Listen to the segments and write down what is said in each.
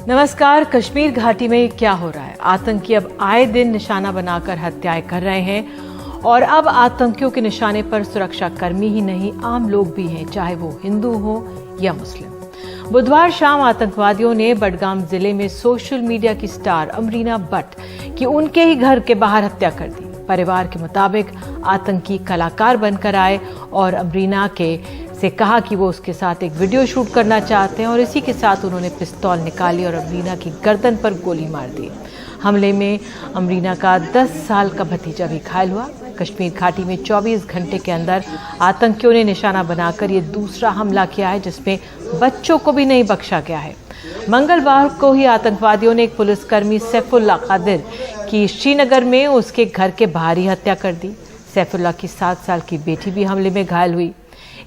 नमस्कार। कश्मीर घाटी में क्या हो रहा है? आतंकी अब आए दिन निशाना बनाकर हत्याएं कर रहे हैं और अब आतंकियों के निशाने पर सुरक्षा कर्मी ही नहीं, आम लोग भी हैं, चाहे वो हिंदू हो या मुस्लिम। बुधवार शाम आतंकवादियों ने बडगाम जिले में सोशल मीडिया की स्टार अमरीना भट्ट की उनके ही घर के बाहर हत्या कर दी। परिवार के मुताबिक आतंकी कलाकार बनकर आए और अमरीना से कहा कि वो उसके साथ एक वीडियो शूट करना चाहते हैं और इसी के साथ उन्होंने पिस्तौल निकाली और अमरीना की गर्दन पर गोली मार दी। हमले में अमरीना का 10 साल का भतीजा भी घायल हुआ। कश्मीर घाटी में 24 घंटे के अंदर आतंकियों ने निशाना बनाकर ये दूसरा हमला किया है, जिसमें बच्चों को भी नहीं बख्शा गया है। मंगलवार को ही आतंकवादियों ने एक पुलिसकर्मी सैफुल्ला कादिर की श्रीनगर में उसके घर के बाहर ही हत्या कर दी। सैफुल्ला की 7 साल की बेटी भी हमले में घायल हुई।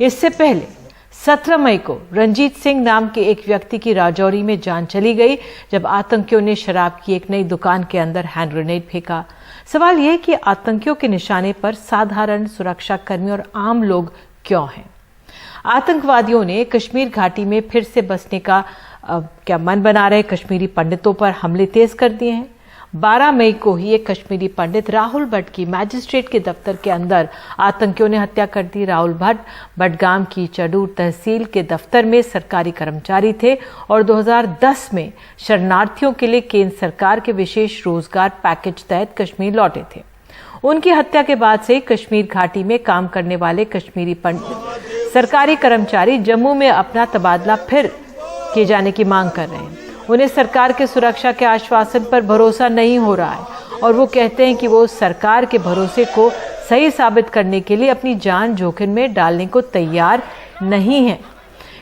इससे पहले 17 मई को रंजीत सिंह नाम के एक व्यक्ति की राजौरी में जान चली गई, जब आतंकियों ने शराब की एक नई दुकान के अंदर हैंड ग्रेनेड फेंका। सवाल यह कि आतंकियों के निशाने पर साधारण सुरक्षा कर्मी और आम लोग क्यों हैं? आतंकवादियों ने कश्मीर घाटी में फिर से बसने का क्या मन बना रहे कश्मीरी पंडितों पर हमले तेज कर दिए हैं। 12 मई को ही एक कश्मीरी पंडित राहुल भट्ट की मैजिस्ट्रेट के दफ्तर के अंदर आतंकियों ने हत्या कर दी। राहुल भट्ट बडगाम की चडूर तहसील के दफ्तर में सरकारी कर्मचारी थे और 2010 में शरणार्थियों के लिए केंद्र सरकार के विशेष रोजगार पैकेज तहत कश्मीर लौटे थे। उनकी हत्या के बाद से कश्मीर घाटी में काम करने वाले कश्मीरी पंडित सरकारी कर्मचारी जम्मू में अपना तबादला फिर किए जाने की मांग कर रहे हैं। उन्हें सरकार के सुरक्षा के आश्वासन पर भरोसा नहीं हो रहा है और वो कहते हैं कि वो सरकार के भरोसे को सही साबित करने के लिए अपनी जान जोखिम में डालने को तैयार नहीं है।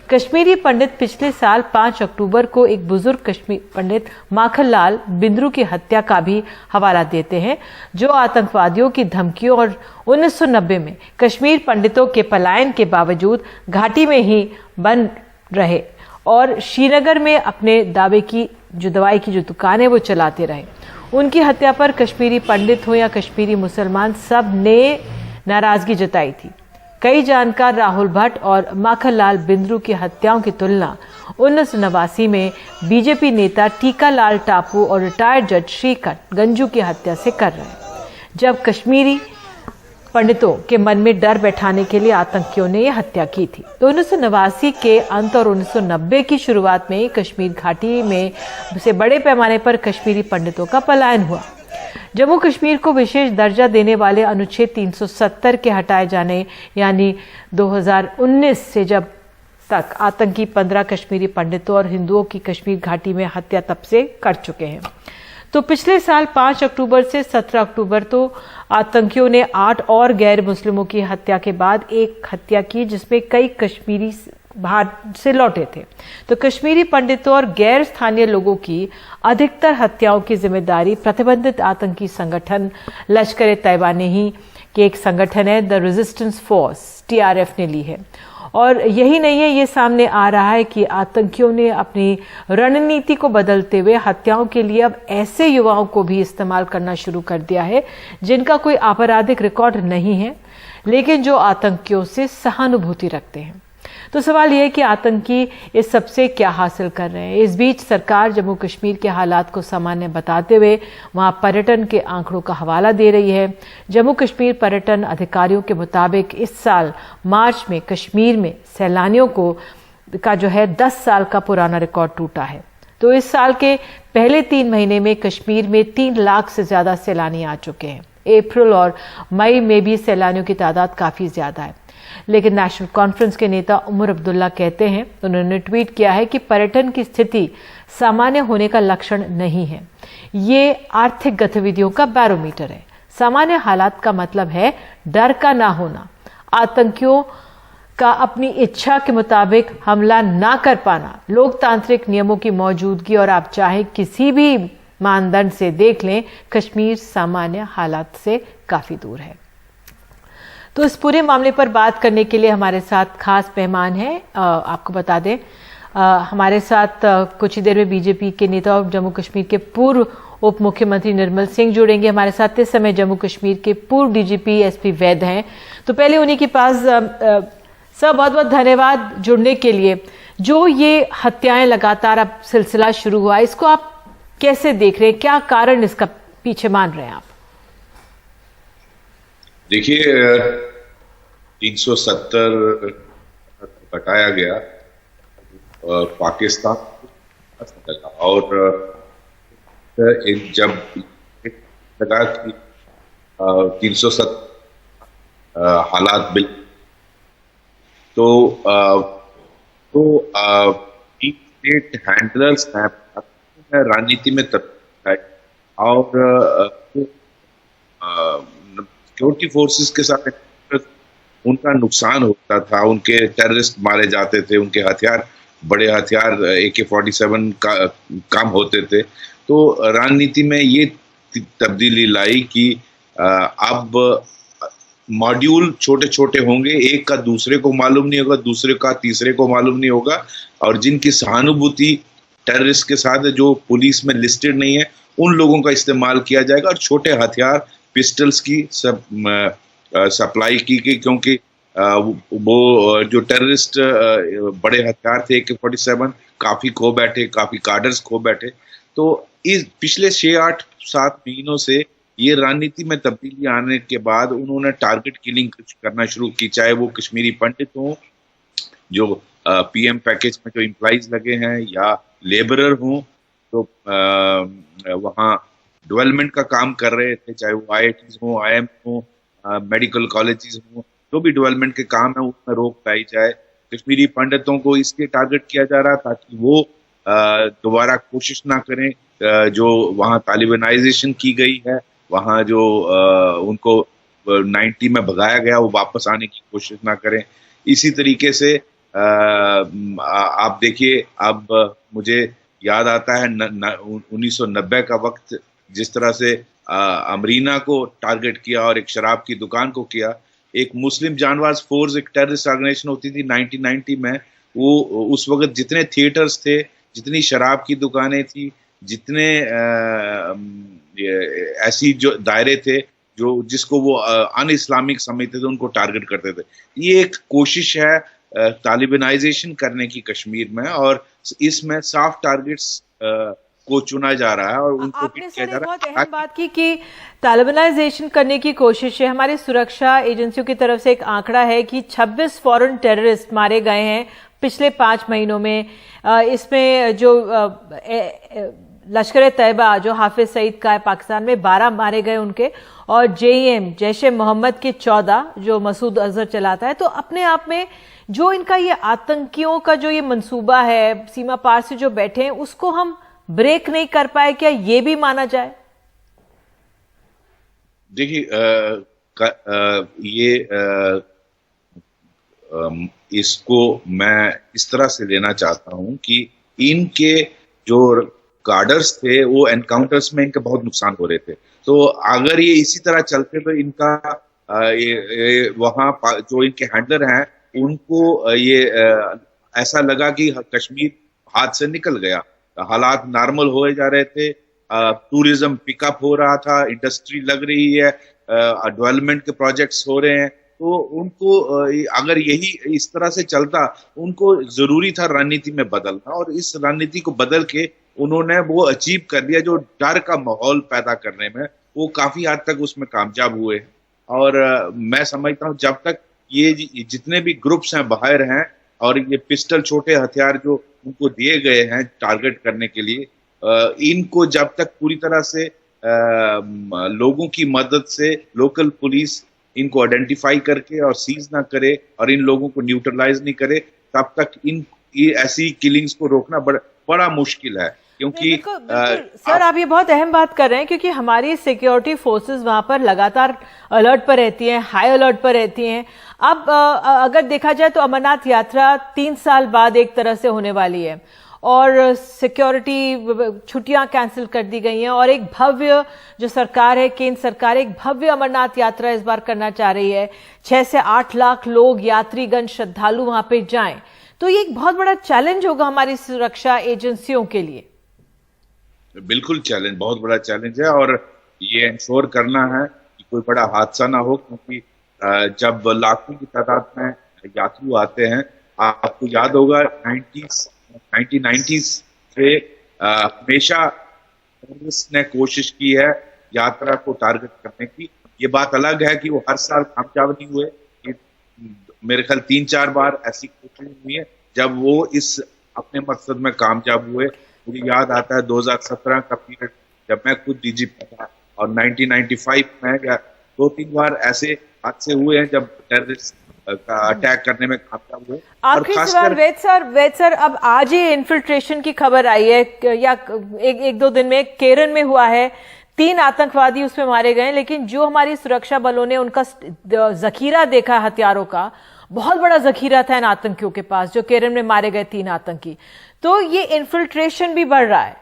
कश्मीरी पंडित पिछले साल 5 अक्टूबर को एक बुजुर्ग कश्मीरी पंडित माखनलाल बिंद्रू की हत्या का भी हवाला देते हैं, जो आतंकवादियों की धमकियों और 1990 में कश्मीर पंडितों के पलायन के बावजूद घाटी में ही बन रहे और श्रीनगर में अपने दवाई की जो दुकान है वो चलाते रहे। उनकी हत्या पर कश्मीरी पंडित हो या कश्मीरी मुसलमान, सब ने नाराजगी जताई थी। कई जानकार राहुल भट्ट और माखनलाल बिंद्रू की हत्याओं की तुलना 1989 में बीजेपी नेता टीका लाल टापू और रिटायर्ड जज श्रीकांत गंजू की हत्या से कर रहे हैं, जब कश्मीरी पंडितों के मन में डर बैठाने के लिए आतंकियों ने यह हत्या की थी। तो 1989 के अंत और 1990 की शुरुआत में कश्मीर घाटी में से बड़े पैमाने पर कश्मीरी पंडितों का पलायन हुआ। जम्मू कश्मीर को विशेष दर्जा देने वाले अनुच्छेद 370 के हटाए जाने यानी 2019 से जब तक आतंकी 15 कश्मीरी पंडितों और हिंदुओं की कश्मीर घाटी में हत्या तब से कर चुके हैं। तो पिछले साल 5 अक्टूबर से 17 अक्टूबर तो आतंकियों ने 8 और गैर मुस्लिमों की हत्या के बाद एक हत्या की, जिसमें कई कश्मीरी बाहर से लौटे थे। तो कश्मीरी पंडितों और गैर स्थानीय लोगों की अधिकतर हत्याओं की जिम्मेदारी प्रतिबंधित आतंकी संगठन लश्कर ए तैयबा ने ही, कि एक संगठन है द रेजिस्टेंस फोर्स TRF ने ली है। और यही नहीं है, ये सामने आ रहा है कि आतंकियों ने अपनी रणनीति को बदलते हुए हत्याओं के लिए अब ऐसे युवाओं को भी इस्तेमाल करना शुरू कर दिया है जिनका कोई आपराधिक रिकॉर्ड नहीं है, लेकिन जो आतंकियों से सहानुभूति रखते हैं। तो सवाल यह है कि आतंकी इस सबसे क्या हासिल कर रहे हैं। इस बीच सरकार जम्मू कश्मीर के हालात को सामान्य बताते हुए वहां पर्यटन के आंकड़ों का हवाला दे रही है। जम्मू कश्मीर पर्यटन अधिकारियों के मुताबिक इस साल मार्च में कश्मीर में सैलानियों का जो है 10 साल का पुराना रिकॉर्ड टूटा है। तो इस साल के पहले 3 महीने में कश्मीर में 3 लाख से ज्यादा सैलानी आ चुके हैं। अप्रैल और मई में भी सैलानियों की तादाद काफी ज्यादा है। लेकिन नेशनल कॉन्फ्रेंस के नेता उमर अब्दुल्ला कहते हैं, उन्होंने ट्वीट किया है कि पर्यटन की स्थिति सामान्य होने का लक्षण नहीं है, ये आर्थिक गतिविधियों का बैरोमीटर है। सामान्य हालात का मतलब है डर का ना होना, आतंकियों का अपनी इच्छा के मुताबिक हमला ना कर पाना, लोकतांत्रिक नियमों की मौजूदगी, और आप चाहे किसी भी मानदंड से देख लें, कश्मीर सामान्य हालात से काफी दूर है। तो इस पूरे मामले पर बात करने के लिए हमारे साथ खास मेहमान हैं। आपको बता दें, हमारे साथ कुछ ही देर में बीजेपी के नेता और जम्मू कश्मीर के पूर्व उप मुख्यमंत्री निर्मल सिंह जुड़ेंगे। हमारे साथ इस समय जम्मू कश्मीर के पूर्व DGP SP वैद हैं। तो पहले उन्हीं के पास सब बहुत बहुत धन्यवाद जुड़ने के लिए। जो ये हत्याएं लगातार अब सिलसिला शुरू हुआ, इसको आप कैसे देख रहे हैं? क्या कारण इसका पीछे मान रहे हैं आप? देखिए, 370 हटाया गया पाकिस्तान और जब लगा कि 370 हालात बिल तो स्टेट हैंडलर्स हैं राजनीति में और सिक्योरिटी फोर्सेस के साथ उनका नुकसान होता था, उनके टेररिस्ट मारे जाते थे, उनके हथियार, बड़े हथियार AK-47 काम होते थे। तो राजनीति में ये तब्दीली लाई कि अब मॉड्यूल छोटे छोटे होंगे, एक का दूसरे को मालूम नहीं होगा, दूसरे का तीसरे को मालूम नहीं होगा, और जिनकी सहानुभूति टेररिस्ट के साथ है, जो पुलिस में लिस्टेड नहीं है, उन लोगों का इस्तेमाल किया जाएगा और छोटे हथियार, पिस्टल्स की सब सप्लाई की गई, क्योंकि वो जो टेररिस्ट बड़े हथियार थे AK-47 काफी खो बैठे, काफी कार्डर्स खो बैठे। तो इस पिछले 6-8-7 महीनों से ये राजनीति में तब्दीली आने के बाद उन्होंने टारगेट किलिंग करना शुरू की, चाहे वो कश्मीरी पंडित हों जो PM पैकेज में जो एम्प्लॉइज लगे हैं, या लेबरर हों तो वहाँ डेवलपमेंट का काम कर रहे थे, चाहे वो IITs हों, IIM हों, मेडिकल कॉलेजेस हों, जो भी डेवलपमेंट के काम है उसमें रोक लाई जाए। कश्मीरी पंडितों को इसलिए टारगेट किया जा रहा ताकि वो दोबारा कोशिश ना करें, जो वहाँ तालिबानाइजेशन की गई है, वहाँ जो उनको 90 में भगाया गया, वो वापस आने की कोशिश ना करें। इसी तरीके से आप देखिए, अब मुझे याद आता है 1990 का वक्त, जिस तरह से अमरीना को टारगेट किया और एक शराब की दुकान को किया। एक मुस्लिम जानवाज फोर्स, एक टेररिस्ट ऑर्गेनाइजेशन होती थी 1990 में, वो उस वक्त जितने थिएटर्स थे, जितनी शराब की दुकानें थी, जितने ऐसी जो दायरे थे जो जिसको वो अन इस्लामिक समझते थे, उनको टारगेट करते थे। ये एक कोशिश है तालिबानाइजेशन करने की कश्मीर में, और इसमें साफ टारगेट्स को चुना जा रहा है और उनको आपने सर एक बहुत अहम बात की कि तालिबानाइजेशन करने की कोशिश है। हमारी सुरक्षा एजेंसियों की तरफ से एक आंकड़ा है कि 26 फॉरेन टेररिस्ट मारे गए हैं पिछले 5 महीनों में। इसमें जो लश्कर तैयबा जो हाफिज सईद का है पाकिस्तान में, 12 मारे गए उनके, और JEM जैशे मोहम्मद के 14 जो मसूद अजहर चलाता है। तो अपने आप में जो इनका ये आतंकियों का जो ये मंसूबा है, सीमा पार से जो बैठे हैं, उसको हम ब्रेक नहीं कर पाए, क्या ये भी माना जाए? देखिए, इसको मैं इस तरह से लेना चाहता हूं कि इनके जो गार्डर्स थे वो एनकाउंटर्स में इनका बहुत नुकसान हो रहे थे। तो अगर ये इसी तरह चलते तो इनका वहां जो इनके हैंडलर हैं उनको ऐसा लगा कि कश्मीर हाथ से निकल गया, हालात नॉर्मल हो जा रहे थे, टूरिज्म पिकअप हो रहा था, इंडस्ट्री लग रही है, डेवलपमेंट के प्रोजेक्ट्स हो रहे हैं। तो उनको अगर यही इस तरह से चलता, उनको जरूरी था रणनीति में बदलना, और इस रणनीति को बदल के उन्होंने वो अचीव कर दिया। जो डर का माहौल पैदा करने में वो काफी हद तक उसमें कामयाब हुए। और मैं समझता हूँ जब तक ये जितने भी ग्रुप्स हैं बाहर हैं, और ये पिस्टल छोटे हथियार जो उनको दिए गए हैं टारगेट करने के लिए, इनको जब तक पूरी तरह से लोगों की मदद से लोकल पुलिस इनको आइडेंटिफाई करके और सीज ना करे और इन लोगों को न्यूट्रलाइज नहीं करे, तब तक ऐसी किलिंग्स को रोकना बड़ा मुश्किल है। क्योंकि सर आप ये बहुत अहम बात कर रहे हैं, क्योंकि हमारी सिक्योरिटी फोर्सेस वहां पर लगातार अलर्ट पर रहती हैं, हाई अलर्ट पर रहती हैं। अब अगर देखा जाए तो अमरनाथ यात्रा 3 साल बाद एक तरह से होने वाली है, और सिक्योरिटी छुट्टियां कैंसिल कर दी गई हैं, और एक भव्य जो सरकार है, केंद्र सरकार, एक भव्य अमरनाथ यात्रा इस बार करना चाह रही है। 6 से 8 लाख लोग, यात्रीगण, श्रद्धालु वहां पे जाएं, तो ये एक बहुत बड़ा चैलेंज होगा हमारी सुरक्षा एजेंसियों के लिए। बिल्कुल चैलेंज, बहुत बड़ा चैलेंज है, और ये इंश्योर करना है कि कोई बड़ा हादसा ना हो, क्योंकि जब लाखों की तादाद में यात्री आते हैं आपको याद होगा 1990s से हमेशा कांग्रेस ने कोशिश की है यात्रा को टारगेट करने की। ये बात अलग है कि वो हर साल कामयाब नहीं हुए। मेरे ख्याल 3-4 बार ऐसी कोशिश हुई है जब वो इस अपने मकसद में कामयाब हुए। मुझे याद आता है 2017 का पीरियड जब मैं खुद डीजीपी था, और 1995 में 2-3 बार ऐसे हादसे हुए हैं जब टेररिस्ट का अटैक करने में कामयाब हुए। आखिरी सवाल वैद सर, अब आज ही इन्फिल्ट्रेशन की खबर आई है या एक दो दिन में केरल में हुआ है, 3 आतंकवादी उसमें मारे गए, लेकिन जो हमारी सुरक्षा बलों ने उनका जखीरा देखा हथियारों का, बहुत बड़ा जखीरा था इन आतंकियों के पास जो केरल में मारे गए 3 आतंकी। तो ये इन्फिल्ट्रेशन भी बढ़ रहा है।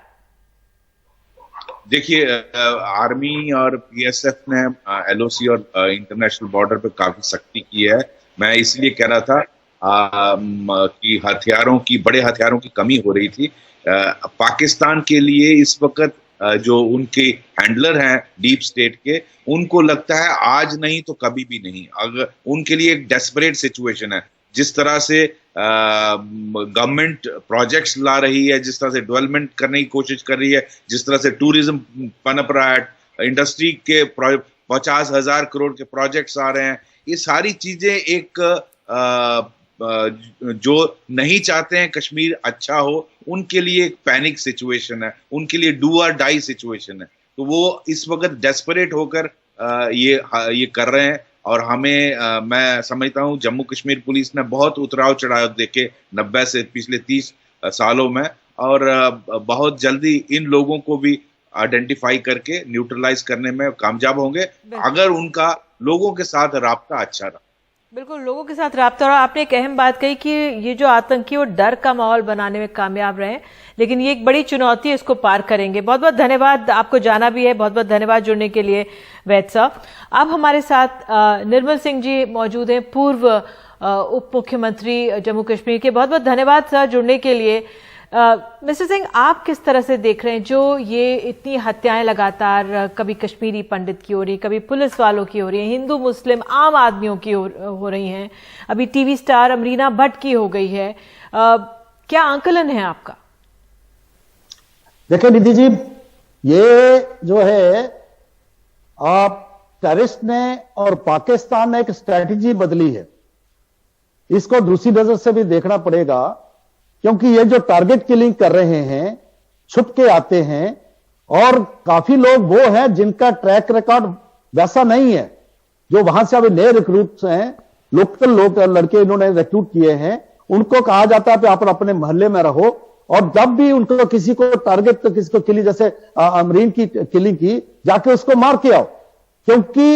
देखिए, आर्मी और पीएसएफ ने एलओसी और इंटरनेशनल बॉर्डर पे काफी सख्ती की है। मैं इसलिए कह रहा था कि बड़े हथियारों की कमी हो रही थी। पाकिस्तान के लिए इस वक्त जो उनके हैंडलर हैं डीप स्टेट के, उनको लगता है आज नहीं तो कभी भी नहीं। अगर उनके लिए एक डेस्परेट सिचुएशन है, जिस तरह से गवर्नमेंट प्रोजेक्ट्स ला रही है, जिस तरह से डेवलपमेंट करने की कोशिश कर रही है, जिस तरह से टूरिज्म पनप रहा है, इंडस्ट्री के 50,000 करोड़ के प्रोजेक्ट्स आ रहे हैं, ये सारी चीजें एक जो नहीं चाहते हैं कश्मीर अच्छा हो, उनके लिए एक पैनिक सिचुएशन है, उनके लिए डू और डाई सिचुएशन है। तो वो इस वक्त डेस्परेट होकर ये कर रहे हैं। और मैं समझता हूँ जम्मू कश्मीर पुलिस ने बहुत उतराव चढ़ाव देखे 90 से पिछले 30 सालों में, और बहुत जल्दी इन लोगों को भी आइडेंटिफाई करके न्यूट्रलाइज करने में कामयाब होंगे, अगर उनका लोगों के साथ राब्ता अच्छा रहा। बिल्कुल, लोगों के साथ राब्ता। और आपने एक अहम बात कही कि ये जो आतंकी वो डर का माहौल बनाने में कामयाब रहे, लेकिन ये एक बड़ी चुनौती है, इसको पार करेंगे। बहुत बहुत धन्यवाद, आपको जाना भी है, बहुत बहुत धन्यवाद जुड़ने के लिए वैद साहब। अब हमारे साथ निर्मल सिंह जी मौजूद हैं, पूर्व उप मुख्यमंत्री जम्मू कश्मीर के। बहुत बहुत धन्यवाद सर जुड़ने के लिए। मिस्टर सिंह, आप किस तरह से देख रहे हैं जो ये इतनी हत्याएं लगातार, कभी कश्मीरी पंडित की हो रही, कभी पुलिस वालों की हो रही है, हिंदू मुस्लिम आम आदमियों की हो रही हैं, अभी टीवी स्टार अमरीना भट्ट की हो गई है, क्या आंकलन है आपका? देखिए निधि जी, ये जो है टेररिस्ट ने और पाकिस्तान ने एक स्ट्रैटेजी बदली है, इसको दूसरी नजर से भी देखना पड़ेगा। क्योंकि ये जो टारगेट किलिंग कर रहे हैं, छुप के आते हैं, और काफी लोग वो हैं जिनका ट्रैक रिकॉर्ड वैसा नहीं है, जो वहां से अभी नए रिक्रूट्स हैं, लोकल लोग लड़के इन्होंने रिक्रूट किए हैं, उनको कहा जाता है कि आप अपने मोहल्ले में रहो, और जब भी उनको किसी को टारगेट, तो किसी को किलिंग, जैसे अमरीन की किलिंग की, जाके उसको मार के आओ। क्योंकि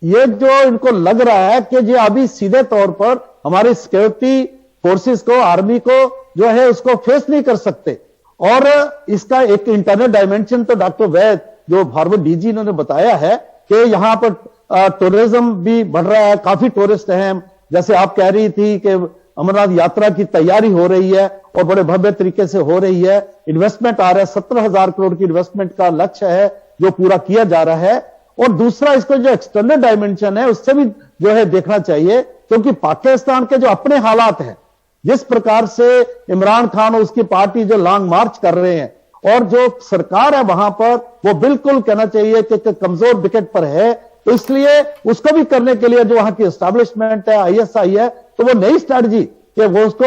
ये जो इनको लग रहा है कि ये अभी सीधे तौर पर हमारी सिक्योरिटी फोर्सेस को, आर्मी को जो है उसको फेस नहीं कर सकते। और इसका एक इंटरनल डायमेंशन तो डॉक्टर वैद, जो फॉरवर्ड डीजी, इन्होंने बताया है कि यहां पर टूरिज्म भी बढ़ रहा है, काफी टूरिस्ट हैं। जैसे आप कह रही थी कि अमरनाथ यात्रा की तैयारी हो रही है और बड़े भव्य तरीके से हो रही है, इन्वेस्टमेंट आ रहा है, 17,000 करोड़ की इन्वेस्टमेंट का लक्ष्य है जो पूरा किया जा रहा है। और दूसरा, इसको जो एक्सटर्नल डायमेंशन है उससे भी जो है देखना चाहिए, क्योंकि पाकिस्तान के जो अपने हालात हैं, जिस प्रकार से इमरान खान और उसकी पार्टी जो लॉन्ग मार्च कर रहे हैं, और जो सरकार है वहां पर, वो बिल्कुल कहना चाहिए कि कमजोर विकेट पर है। तो इसलिए उसको भी करने के लिए जो वहां की एस्टैब्लिशमेंट है, आईएसआई है, तो वो नई स्ट्रैटेजी कि वो उसको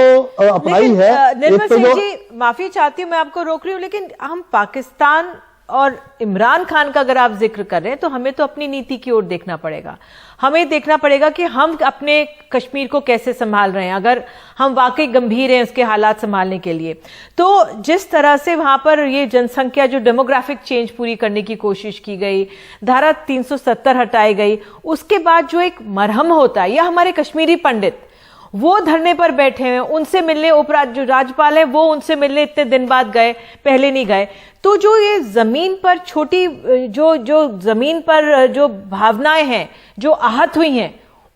अपनाई है। निर्मल सिंह जी, माफी चाहती हूं, मैं आपको रोक रही हूं, लेकिन हम पाकिस्तान और इमरान खान का अगर आप जिक्र कर रहे हैं, तो हमें तो अपनी नीति की ओर देखना पड़ेगा। हमें देखना पड़ेगा कि हम अपने कश्मीर को कैसे संभाल रहे हैं, अगर हम वाकई गंभीर हैं उसके हालात संभालने के लिए। तो जिस तरह से वहां पर ये जनसंख्या, जो डेमोग्राफिक चेंज पूरी करने की कोशिश की गई, धारा 370 हटाई गई, उसके बाद जो एक मरहम होता है, या हमारे कश्मीरी पंडित वो धरने पर बैठे हैं, उनसे मिलने जो राज्यपाल है वो उनसे मिलने इतने दिन बाद गए, पहले नहीं गए। तो जो ये जमीन पर छोटी जो जमीन पर जो भावनाएं हैं जो आहत हुई हैं,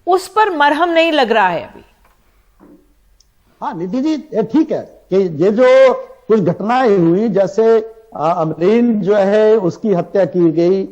उस पर मरहम नहीं लग रहा है अभी। हाँ निधि जी, ठीक है कि ये जो कुछ घटनाएं हुई, जैसे अमरीन जो है उसकी हत्या की गई,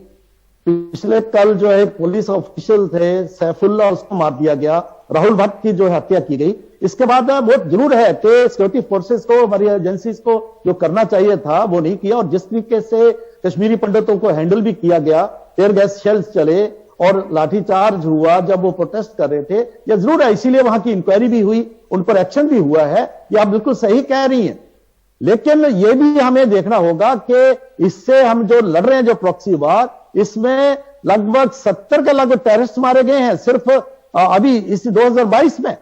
पिछले कल जो है पुलिस ऑफिशियल थे सैफुल्ला, उसको मार दिया गया, राहुल भट्ट की जो हत्या की गई, इसके बाद बहुत जरूर है कि सिक्योरिटी फोर्सेस को, हमारी एजेंसीज को जो करना चाहिए था वो नहीं किया, और जिस तरीके से कश्मीरी पंडितों को हैंडल भी किया गया, टेयर गैस शेल्स चले और लाठीचार्ज हुआ जब वो प्रोटेस्ट कर रहे थे, यह जरूर है, इसीलिए वहां की इंक्वायरी भी हुई, उन पर एक्शन भी हुआ है, ये आप बिल्कुल सही कह रही हैं। लेकिन ये भी हमें देखना होगा कि इससे हम जो लड़ रहे हैं, जो प्रॉक्सी वार, इसमें लगभग 70 के लगभग टेररिस्ट मारे गए हैं सिर्फ अभी इस 2022 में,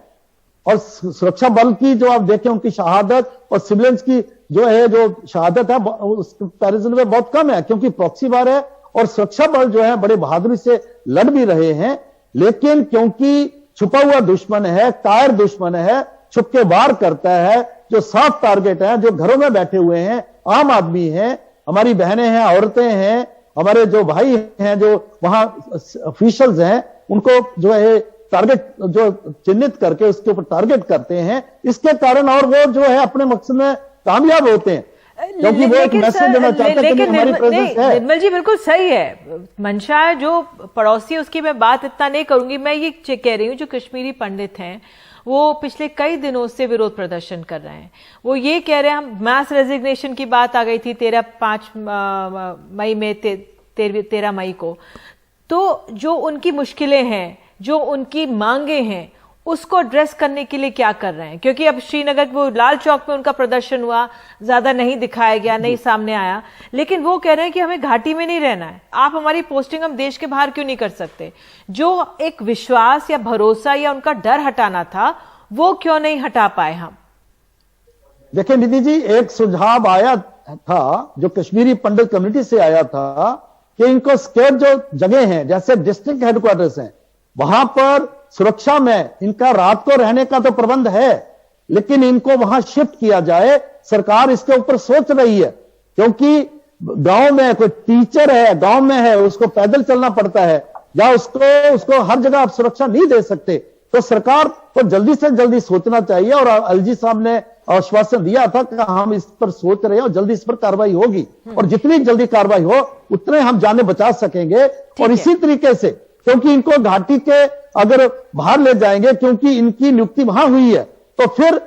और सुरक्षा बल की जो आप देखें उनकी शहादत और सिविलियंस की जो है जो शहादत है उस कंपैरिजन में बहुत कम है, क्योंकि प्रॉक्सी वार है और सुरक्षा बल जो है बड़े बहादुरी से लड़ भी रहे हैं। लेकिन क्योंकि छुपा हुआ दुश्मन है, कायर दुश्मन है, छुप के वार करता है, जो सॉफ्ट टारगेट है, जो घरों में बैठे हुए हैं, आम आदमी हैं, हमारी बहनें हैं, औरतें हैं, हमारे जो भाई हैं, जो वहां ऑफिशियल्स हैं, उनको जो है टारगेट जो चिन्हित करके उसके ऊपर टारगेट करते हैं, इसके कारण और वो जो है अपने मकसद में कामयाब होते हैं, क्योंकि वो एक मैसेज देना चाहते हैं कि हमारी प्रेजेंस है। निर्मल जी बिल्कुल सही है, मंशा जो पड़ोसी उसकी मैं बात इतना नहीं करूंगी, मैं ये कह रही हूँ जो कश्मीरी पंडित हैं वो पिछले कई दिनों से विरोध प्रदर्शन कर रहे हैं, वो ये कह रहे हैं, हम मैस रेजिग्नेशन की बात आ गई थी 5 मई में 13 मई को, तो जो उनकी मुश्किलें हैं, जो उनकी मांगे हैं, उसको एड्रेस करने के लिए क्या कर रहे हैं? क्योंकि अब श्रीनगर वो लाल चौक में उनका प्रदर्शन हुआ, ज्यादा नहीं दिखाया गया, नहीं सामने आया, लेकिन वो कह रहे हैं कि हमें घाटी में नहीं रहना है, आप हमारी पोस्टिंग हम देश के बाहर क्यों नहीं कर सकते? जो एक विश्वास या भरोसा या उनका डर हटाना था, वो क्यों नहीं हटा पाए हम? देखिए निधि जी, एक सुझाव आया था जो कश्मीरी पंडित कम्युनिटी से आया था कि इनको स्केयर जो जगह हैं, जैसे डिस्ट्रिक्ट हेडक्वार्टर्स हैं, वहां पर सुरक्षा में इनका रात को रहने का तो प्रबंध है, लेकिन इनको वहां शिफ्ट किया जाए। सरकार इसके ऊपर सोच रही है, क्योंकि गांव में कोई टीचर है, गांव में है, उसको पैदल चलना पड़ता है, या उसको हर जगह आप सुरक्षा नहीं दे सकते, तो सरकार को जल्दी से जल्दी सोचना चाहिए। और एलजी साहब ने आश्वासन दिया था कि हम इस पर सोच रहे हैं और जल्दी इस पर कार्रवाई होगी, और जितनी जल्दी कार्रवाई हो उतने हम जाने बचा सकेंगे। और इसी तरीके से, क्योंकि इनको घाटी के अगर बाहर ले जाएंगे, क्योंकि इनकी नियुक्ति वहां हुई है, तो फिर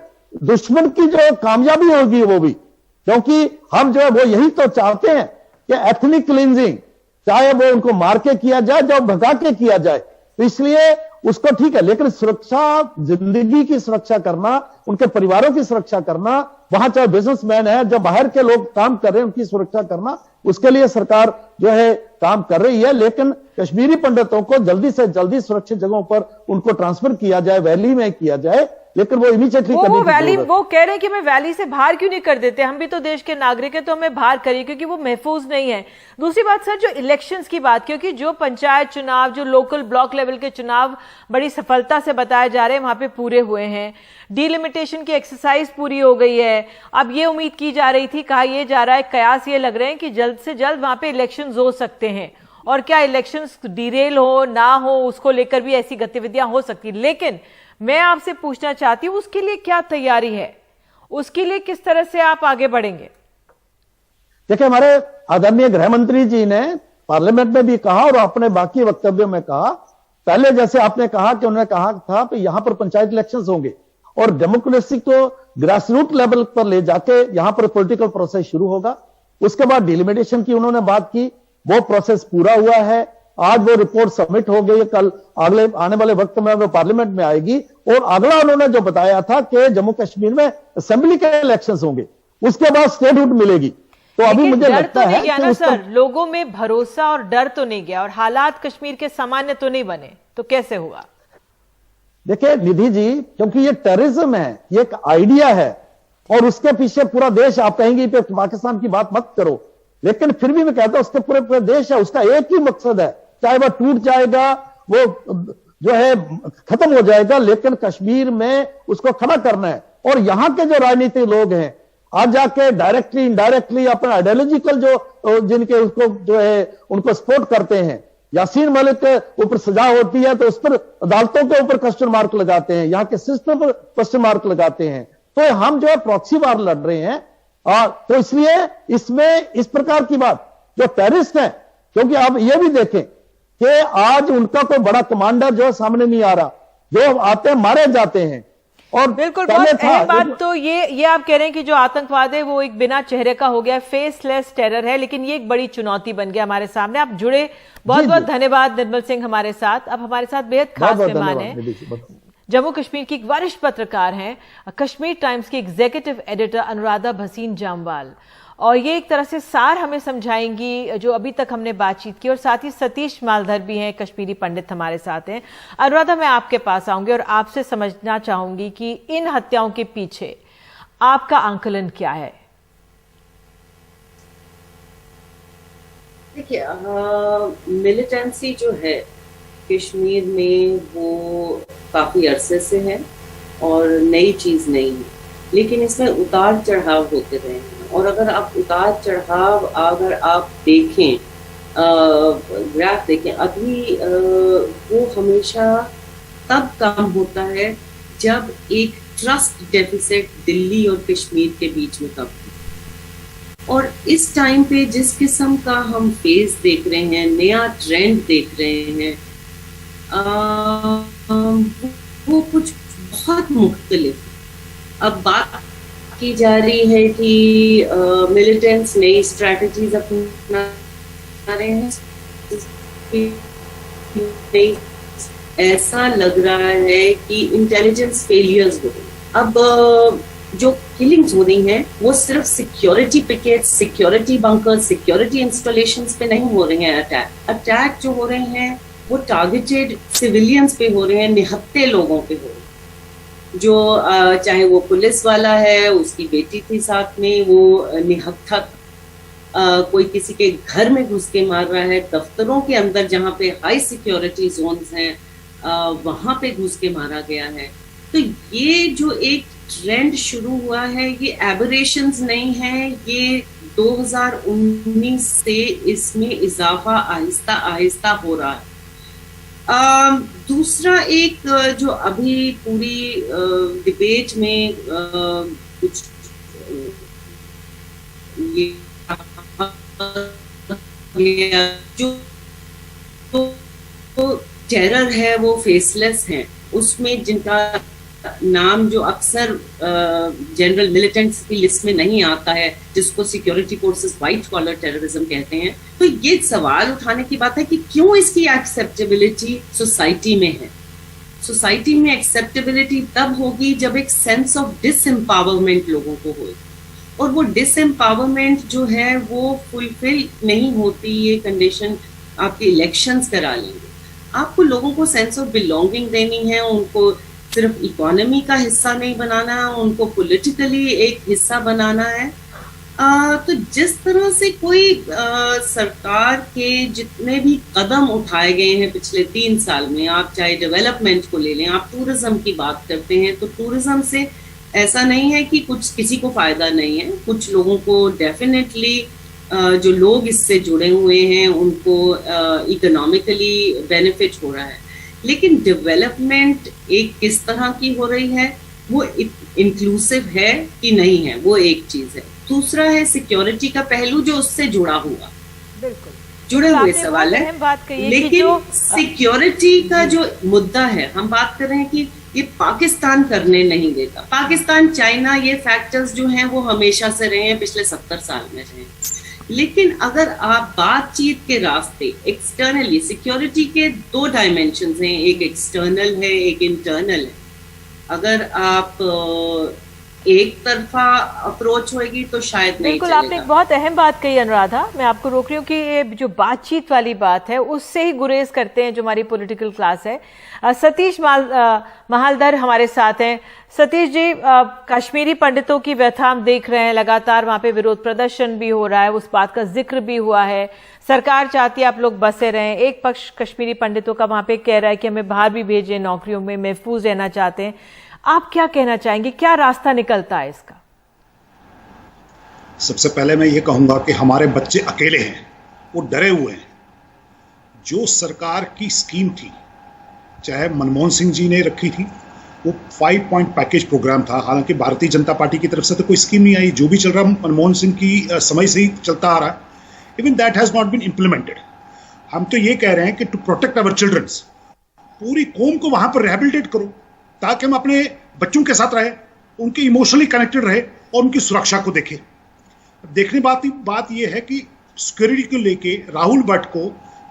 दुश्मन की जो कामयाबी होगी वो भी, क्योंकि हम जो है वो यही तो चाहते हैं कि एथनिक क्लींजिंग, चाहे वो उनको मार के किया जाए, चाहे भगा के किया जाए, तो इसलिए उसको ठीक है, लेकिन सुरक्षा, जिंदगी की सुरक्षा करना, उनके परिवारों की सुरक्षा करना, वहां चाहे बिजनेसमैन है, जो बाहर के लोग काम कर रहे हैं उनकी सुरक्षा करना, उसके लिए सरकार जो है काम कर रही है। लेकिन कश्मीरी पंडितों को जल्दी से जल्दी सुरक्षित जगहों पर उनको ट्रांसफर किया जाए, वैली में किया जाए, लेकिन वो इमीडिएटली वो वैली, वो कह रहे हैं कि मैं वैली से बाहर क्यों नहीं कर देते, हम भी तो देश के नागरिक हैं, तो हमें बाहर करिए, क्योंकि वो महफूज नहीं है। दूसरी बात सर, जो इलेक्शंस की बात, क्योंकि जो पंचायत चुनाव, जो लोकल ब्लॉक लेवल के चुनाव बड़ी सफलता से बताए जा रहे हैं, वहां पे पूरे हुए हैं, डिलिमिटेशन की एक्सरसाइज पूरी हो गई है। अब ये उम्मीद की जा रही थी, कहा यह जा रहा है, कयास ये लग रहे हैं कि जल्द से जल्द वहां पे इलेक्शंस हो सकते हैं, और क्या इलेक्शंस डिरेल हो ना हो उसको लेकर भी ऐसी गतिविधियां हो सकती। लेकिन मैं आपसे पूछना चाहती हूं, उसके लिए क्या तैयारी है, उसके लिए किस तरह से आप आगे बढ़ेंगे? देखिए, हमारे आदरणीय गृह मंत्री जी ने पार्लियामेंट में भी कहा और अपने बाकी वक्तव्यों में कहा, पहले जैसे आपने कहा कि उन्होंने कहा था कि यहां पर पंचायत इलेक्शंस होंगे और डेमोक्रेसी को ग्रास रूट लेवल पर ले जाके यहां पर पॉलिटिकल प्रोसेस शुरू होगा। उसके बाद डिलिमिटेशन की उन्होंने बात की, वो प्रोसेस पूरा हुआ है, आज वो रिपोर्ट सबमिट हो गई है, कल अगले आने वाले वक्त में वो पार्लियामेंट में आएगी। और अगला उन्होंने जो बताया था कि जम्मू कश्मीर में असेंबली के इलेक्शंस होंगे, उसके बाद स्टेटहुड मिलेगी। तो अभी मुझे लगता है कि सर, लोगों में भरोसा और डर तो नहीं गया, और हालात कश्मीर के सामान्य तो नहीं बने, तो कैसे हुआ? देखिए निधि जी, क्योंकि ये टेररिज्म है, ये एक आइडिया है, और उसके पीछे पूरा देश, आप कहेंगे कि पाकिस्तान की बात मत करो, लेकिन फिर भी मैं कहता हूं उसके पूरे देश है, उसका एक ही मकसद है, चाहे वह टूट जाएगा, वो जो है खत्म हो जाएगा, लेकिन कश्मीर में उसको खड़ा करना है। और यहां के जो राजनीतिक लोग हैं, आज जाके डायरेक्टली इनडायरेक्टली अपना आइडियोलॉजिकल जो जिनके उसको जो है उनको सपोर्ट करते हैं, यासीन मलिक के ऊपर सजा होती है तो उस पर अदालतों के ऊपर क्वेश्चन मार्क लगाते हैं, यहाँ के सिस्टम पर क्वेश्चन मार्क लगाते हैं। तो हम जो है प्रॉक्सी वार लड़ रहे हैं, तो इसलिए इसमें इस प्रकार की बात जो टेररिस्ट है, क्योंकि आप ये भी देखें कि आज उनका कोई बड़ा कमांडर जो है सामने नहीं आ रहा, जो आते हैं मारे जाते हैं। और बिल्कुल, पहले बहुत था अहम बात तो ये आप कह रहे हैं कि जो आतंकवाद है वो एक बिना चेहरे का हो गया, फेसलेस टेरर है, लेकिन ये एक बड़ी चुनौती बन गया हमारे सामने। आप जुड़े, बहुत बहुत धन्यवाद निर्मल सिंह हमारे साथ। अब हमारे साथ बेहद खास मेहमान हैं, जम्मू कश्मीर की एक वरिष्ठ पत्रकार हैं, कश्मीर टाइम्स की एग्जीक्यूटिव एडिटर अनुराधा भसीन जामवाल, और ये एक तरह से सार हमें समझाएंगी जो अभी तक हमने बातचीत की। और साथ ही सतीश मालधर भी हैं, कश्मीरी पंडित हमारे साथ हैं। अनुराधा, मैं आपके पास आऊंगी और आपसे समझना चाहूंगी कि इन हत्याओं के पीछे आपका आंकलन क्या है? देखिए, मिलिटेंसी जो है कश्मीर में वो काफी अरसे से है और नई चीज नहीं है, लेकिन इसमें उतार चढ़ाव होते रहे हैं। और अगर आप उतार चढ़ाव अगर आप देखें, ग्राफ देखें, अभी वो हमेशा तब कम होता है जब एक ट्रस्ट डेफिसिट दिल्ली और कश्मीर के बीच में कम हो। और इस टाइम पे जिस किस्म का हम फेज देख रहे हैं, नया ट्रेंड देख रहे हैं, वो कुछ बहुत मुख्तलिफ। अब बात की जा रही है कि मिलिटेंट्स नई स्ट्रैटेजीज अपना रहे हैं, ऐसा लग रहा है कि इंटेलिजेंस फेलियर्स हो रही। अब जो किलिंग्स हो रही हैं वो सिर्फ security pickets, security bunkers, security installations पे नहीं हो रहे हैं। अटैक जो हो रहे हैं वो टारगेटेड सिविलियंस पे हो रहे हैं, निहत्थे लोगों पे हो रहे हैं। जो चाहे वो पुलिस वाला है, उसकी बेटी थी साथ में, वो निहत्था कोई किसी के घर में घुस के मार रहा है, दफ्तरों के अंदर जहाँ पे हाई सिक्योरिटी जोन्स हैं वहां पे घुस के मारा गया है। तो ये जो एक ट्रेंड शुरू हुआ है, ये एबरेशंस नहीं है, ये 2019 से इसमें इजाफा आहिस्ता आहिस्ता हो रहा है। दूसरा एक जो अभी पूरी डिबेट में कुछ ये जो टेरर है वो फेसलेस है, उसमें जिनका नाम जो अक्सर जनरल मिलिटेंट्स की लिस्ट में नहीं आता है, जिसको security forces white collar terrorism कहते हैं, तो ये सवाल उठाने की बात है कि क्यों इसकी एक्सेप्टेबिलिटी सोसाइटी में है। सोसाइटी में एक्सेप्टेबिलिटी तब होगी जब एक सेंस ऑफ डिसएम्पावरमेंट लोगों को हो, और वो डिसएम्पावरमेंट जो है वो फुलफिल नहीं होती ये कंडीशन आपके इलेक्शंस करा लेंगे। आपको लोगों को सेंस ऑफ बिलोंगिंग देनी है, उनको सिर्फ इकोनॉमी का हिस्सा नहीं बनाना, उनको पॉलिटिकली एक हिस्सा बनाना है। तो जिस तरह से कोई सरकार के जितने भी कदम उठाए गए हैं पिछले 3 साल में, आप चाहे डेवलपमेंट को ले लें, आप टूरिज्म की बात करते हैं, तो टूरिज्म से ऐसा नहीं है कि कुछ किसी को फायदा नहीं है, कुछ लोगों को डेफिनेटली जो लोग इससे जुड़े हुए हैं उनको इकोनॉमिकली बेनिफिट हो रहा है। लेकिन डेवलपमेंट एक किस तरह की हो रही है, वो इंक्लूसिव है कि नहीं है, वो एक चीज है। दूसरा है सिक्योरिटी का पहलू जो उससे जुड़ा हुआ, बिल्कुल जुड़े हुए सवाल है। लेकिन सिक्योरिटी का जो मुद्दा है, हम बात कर रहे हैं कि ये पाकिस्तान करने नहीं देता। पाकिस्तान, चाइना, ये फैक्टर्स जो हैं वो हमेशा से रहे हैं, पिछले 70 साल में रहे। लेकिन अगर आप बातचीत के रास्ते एक्सटर्नली, सिक्योरिटी के 2 डायमेंशंस हैं, एक एक्सटर्नल है, एक इंटरनल है। अगर आप एक तरफा अप्रोच होगी तो शायद नहीं बिल्कुल, चलेगा। आपने एक बहुत अहम बात कही अनुराधा, मैं आपको रोक रही हूँ कि ये जो बातचीत वाली बात है उससे ही गुरेज करते हैं जो हमारी पॉलिटिकल क्लास है। सतीश मालधर हमारे साथ हैं। सतीश जी, कश्मीरी पंडितों की व्यथा हम देख रहे हैं, लगातार वहां पे विरोध प्रदर्शन भी हो रहा है, उस बात का जिक्र भी हुआ है। सरकार चाहती है आप लोग बसे रहें, एक पक्ष कश्मीरी पंडितों का वहां पे कह रहा है कि हमें बाहर भी भेजें, नौकरियों में महफूज रहना चाहते हैं। आप क्या कहना चाहेंगे, क्या रास्ता निकलता है इसका? सबसे पहले मैं ये कहूंगा कि हमारे बच्चे अकेले हैं, वो डरे हुए हैं। जो सरकार की स्कीम थी, चाहे मनमोहन सिंह जी ने रखी थी, वो 5 पॉइंट पैकेज प्रोग्राम था। हालांकि भारतीय जनता पार्टी की तरफ से तो कोई स्कीम नहीं आई, जो भी चल रहा मनमोहन सिंह की समय से ही चलता आ रहा है। Even that has not been implemented. हम तो ये कह रहे हैं कि टू प्रोटेक्ट अवर चिल्ड्रंस, पूरी कौम को वहां पर रिहेबिलिटेट करो, ताकि हम अपने बच्चों के साथ रहे, उनके इमोशनली कनेक्टेड रहे और उनकी सुरक्षा को देखें। देखने बात यह है कि सिक्योरिटी को लेके राहुल भट्ट को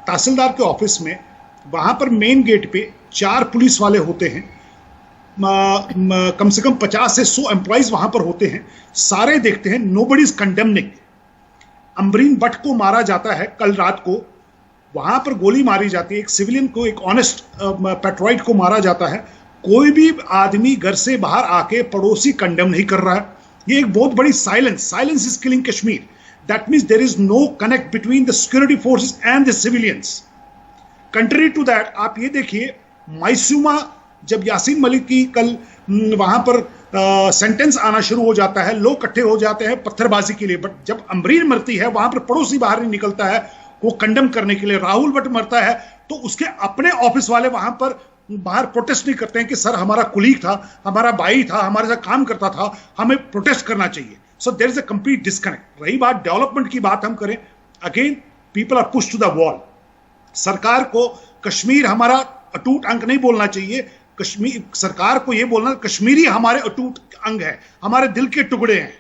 तहसीलदार के ऑफिस में वहां पर मेन गेट पे 4 पुलिस वाले होते हैं, कम से कम 50 से 100 एम्प्लॉइज वहां पर होते हैं, सारे देखते हैं, nobody is condemning. Amreen Bhatt को मारा जाता है कल रात को, वहां पर गोली मारी जाती है, एक सिविलियन को, एक ऑनेस्ट पेट्रोइड को मारा जाता है, कोई भी आदमी घर से बाहर आके पड़ोसी कंडेम नहीं कर रहा है। ये एक बहुत बड़ी silence is killing Kashmir. That means there is no connect between the security forces and the civilians. Contrary to that, आप ये देखिए, मायसूमा जब यासीन मलिक की कल वहां पर सेंटेंस आना शुरू हो जाता है, लोग इकट्ठे हो जाते हैं पत्थरबाजी के लिए, बट जब अमरीन मरती है वहां पर पड़ोसी बाहर नहीं निकलता है वो कंडेम करने के लिए। राहुल भट्ट मरता है तो उसके अपने ऑफिस वाले वहां पर बाहर प्रोटेस्ट नहीं करते हैं कि सर हमारा कुलीग था, हमारा भाई था, हमारे साथ काम करता था, हमें प्रोटेस्ट करना चाहिए। So there is a complete disconnect. रही बात डेवलपमेंट की बात हम करें, again people are pushed to the wall. सरकार को कश्मीर हमारा अटूट अंग नहीं बोलना चाहिए, कश्मीर सरकार को यह बोलना कश्मीरी हमारे अटूट अंग है, हमारे दिल के टुकड़े हैं।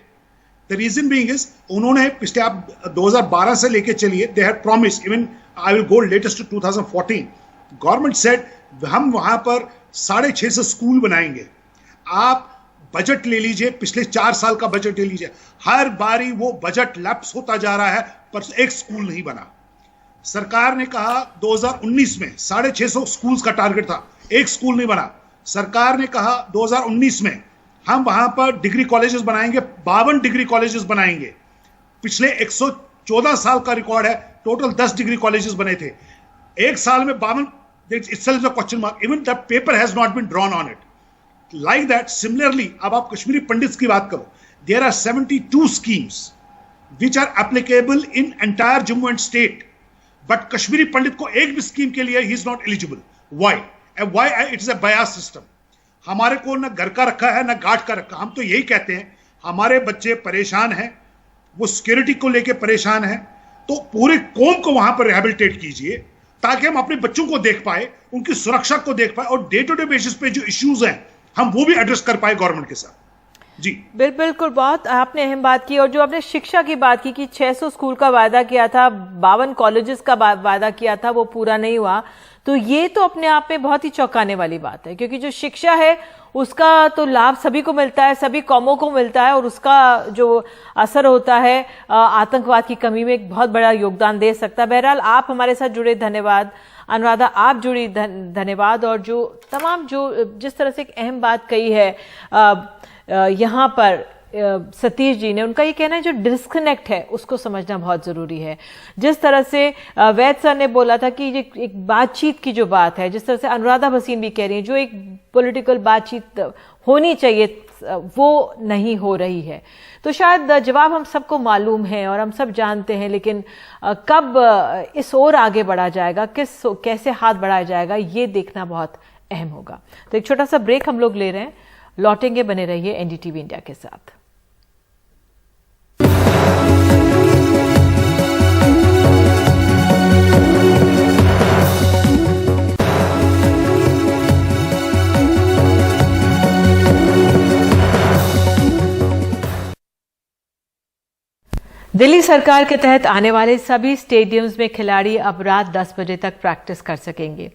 द रीजन बीइंग इज, उन्होंने पिछले आप 2012 से लेके चलिए, they had promise, even I will go latest to 2014, government said हम वहां पर 650 स्कूल बनाएंगे। आप बजट ले लीजिए, पिछले 4 साल का बजट ले लीजिए, हर बारी वो बजट लैप्स होता जा रहा है पर एक स्कूल नहीं बना। सरकार ने कहा 2019 में 650 स्कूल्स का टारगेट था, एक स्कूल नहीं बना। सरकार ने कहा 2019 में हम वहां पर डिग्री कॉलेजेस बनाएंगे, 52 डिग्री कॉलेजेस बनाएंगे। पिछले 114 साल का रिकॉर्ड है, टोटल 10 डिग्री कॉलेजेस बने थे, एक साल में 52। itself is a question mark, even the paper has not been drawn on it. Like that, similarly, अब आप कश्मीरी पंडित्स की बात करो, there are 72 schemes which are applicable in entire Jammu and state, but Kashmiri पंडित को एक भी स्कीम के लिए he is not eligible. Why? And why? It is a bias system. हमारे को ना घर का रखा है ना घाट का रखा। हम तो यही कहते हैं, हमारे बच्चे परेशान हैं, वो सिक्योरिटी को लेके परेशान हैं, तो पूरे कौम को वहां पर रिहेबिलिटेट कीजिए ताकि हम अपने बच्चों को देख पाए, उनकी सुरक्षा को देख पाए, और डे टू डे बेसिस पे जो इश्यूज हैं हम वो भी एड्रेस कर पाए गवर्नमेंट के साथ। जी बिल्कुल, बहुत आपने अहम बात की। और जो आपने शिक्षा की बात की कि 600 स्कूल का वादा किया था, 52 कॉलेजेस का वादा किया था, वो पूरा नहीं हुआ, तो ये तो अपने आप में बहुत ही चौंकाने वाली बात है, क्योंकि जो शिक्षा है उसका तो लाभ सभी को मिलता है, सभी कौमों को मिलता है, और उसका जो असर होता है आतंकवाद की कमी में एक बहुत बड़ा योगदान दे सकता है। बहरहाल आप हमारे साथ जुड़े, धन्यवाद। अनुराधा आप जुड़ी, धन्यवाद। और जो तमाम जिस तरह से एक अहम बात कही है यहाँ पर सतीश जी ने, उनका ये कहना है जो डिस्कनेक्ट है उसको समझना बहुत जरूरी है। जिस तरह से वैद सर ने बोला था कि ये एक बातचीत की जो बात है, जिस तरह से अनुराधा भसीन भी कह रही है, जो एक पॉलिटिकल बातचीत होनी चाहिए वो नहीं हो रही है। तो शायद जवाब हम सबको मालूम है और हम सब जानते हैं, लेकिन कब इस ओर आगे बढ़ा जाएगा, कैसे हाथ बढ़ाया जाएगा, ये देखना बहुत अहम होगा। तो एक छोटा सा ब्रेक हम लोग ले रहे हैं, लौटेंगे, बने रहिए एनडीटीवी इंडिया के साथ। दिल्ली सरकार के तहत आने वाले सभी स्टेडियम्स में खिलाड़ी अब रात 10 बजे तक प्रैक्टिस कर सकेंगे।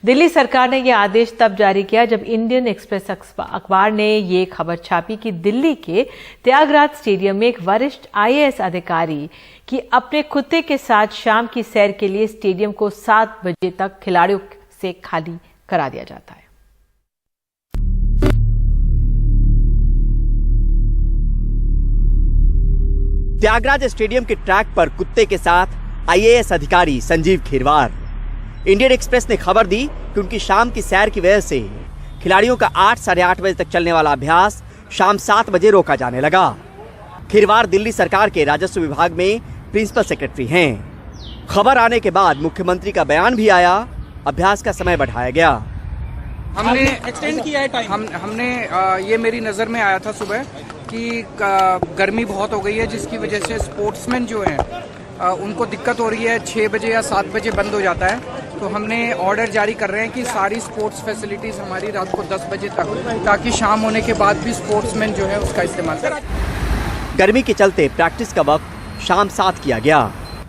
दिल्ली सरकार ने यह आदेश तब जारी किया जब इंडियन एक्सप्रेस अखबार ने ये खबर छापी कि दिल्ली के त्यागराज स्टेडियम में एक वरिष्ठ IAS अधिकारी की अपने कुत्ते के साथ शाम की सैर के लिए स्टेडियम को 7 बजे तक खिलाड़ियों से खाली करा दिया जाता है। त्यागराज स्टेडियम के ट्रैक पर कुत्ते के साथ IAS अधिकारी संजीव खीरवार। इंडियन एक्सप्रेस ने खबर दी कि उनकी शाम की सैर की वजह से खिलाड़ियों का 8 साढ़े 8 बजे तक चलने वाला अभ्यास शाम 7 बजे रोका जाने लगा। खीरवार दिल्ली सरकार के राजस्व विभाग में प्रिंसिपल सेक्रेटरी हैं। खबर आने के बाद मुख्यमंत्री का बयान भी आया, अभ्यास का समय बढ़ाया गया। हमने एक्सटेंड किया है टाइम। हमने ये मेरी नज़र में आया था सुबह कि गर्मी बहुत हो गई है, जिसकी वजह से स्पोर्ट्समैन जो हैं उनको दिक्कत हो रही है। 6 बजे या 7 बजे बंद हो जाता है, तो हमने ऑर्डर जारी कर रहे हैं कि सारी स्पोर्ट्स फैसिलिटीज़ हमारी रात को 10 बजे तक, ताकि शाम होने के बाद भी स्पोर्ट्समैन जो है उसका इस्तेमाल करें। गर्मी के चलते प्रैक्टिस का वक्त शाम 7 किया गया,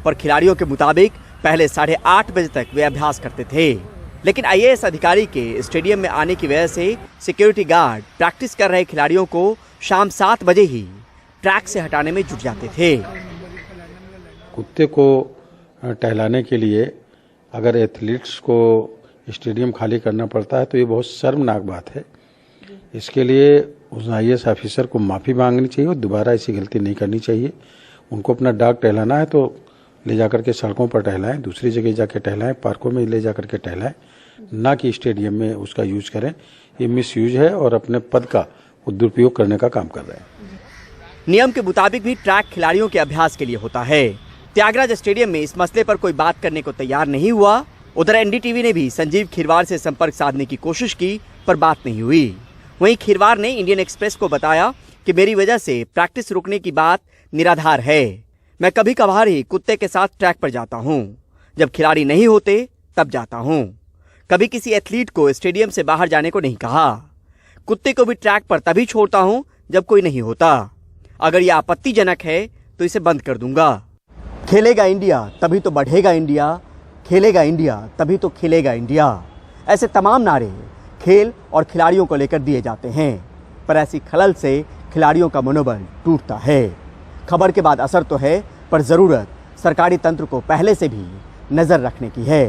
पर खिलाड़ियों के मुताबिक पहले 8:30 बजे तक वे अभ्यास करते थे। लेकिन आईएएस अधिकारी के स्टेडियम में आने की वजह से सिक्योरिटी गार्ड प्रैक्टिस कर रहे खिलाड़ियों को शाम 7 बजे ही ट्रैक से हटाने में जुट जाते थे। कुत्ते को टहलाने के लिए अगर एथलीट्स को स्टेडियम खाली करना पड़ता है तो ये बहुत शर्मनाक बात है। इसके लिए उस आईएएस ऑफिसर को माफ़ी मांगनी चाहिए और दोबारा ऐसी गलती नहीं करनी चाहिए। उनको अपना डॉग टहलाना है तो ले जाकर के सड़कों पर टहलाएं, दूसरी जगह जाकर टहलाएं, पार्कों में ले जाकर के टहलाएं, ना कि स्टेडियम में उसका यूज करें। ये मिसयूज है और अपने पद का दुरुपयोग करने का काम कर रहे हैं। नियम के मुताबिक भी ट्रैक खिलाड़ियों के अभ्यास के लिए होता है। त्यागराज स्टेडियम में इस मसले पर कोई बात करने को तैयार नहीं हुआ। उधर एनडीटीवी ने भी संजीव खीरवार से संपर्क साधने की कोशिश की, पर बात नहीं हुई। वहीं खीरवार ने इंडियन एक्सप्रेस को बताया कि मेरी वजह से प्रैक्टिस रुकने की बात निराधार है। मैं कभी कभार ही कुत्ते के साथ ट्रैक पर जाता हूं, जब खिलाड़ी नहीं होते तब जाता हूं। कभी किसी एथलीट को स्टेडियम से बाहर जाने को नहीं कहा। कुत्ते को भी ट्रैक पर तभी छोड़ता हूं जब कोई नहीं होता। अगर यह आपत्तिजनक है तो इसे बंद कर दूंगा। खेलेगा इंडिया तभी तो बढ़ेगा इंडिया, खेलेगा इंडिया तभी तो खिलेगा इंडिया। ऐसे तमाम नारे खेल और खिलाड़ियों को लेकर दिए जाते हैं, पर ऐसी खलल से खिलाड़ियों का मनोबल टूटता है। खबर के बाद असर तो है, पर ज़रूरत सरकारी तंत्र को पहले से भी नज़र रखने की है,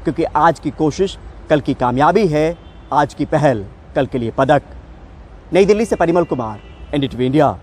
क्योंकि आज की कोशिश कल की कामयाबी है, आज की पहल कल के लिए पदक। नई दिल्ली से परिमल कुमार, एनडीटीवी इंडिया।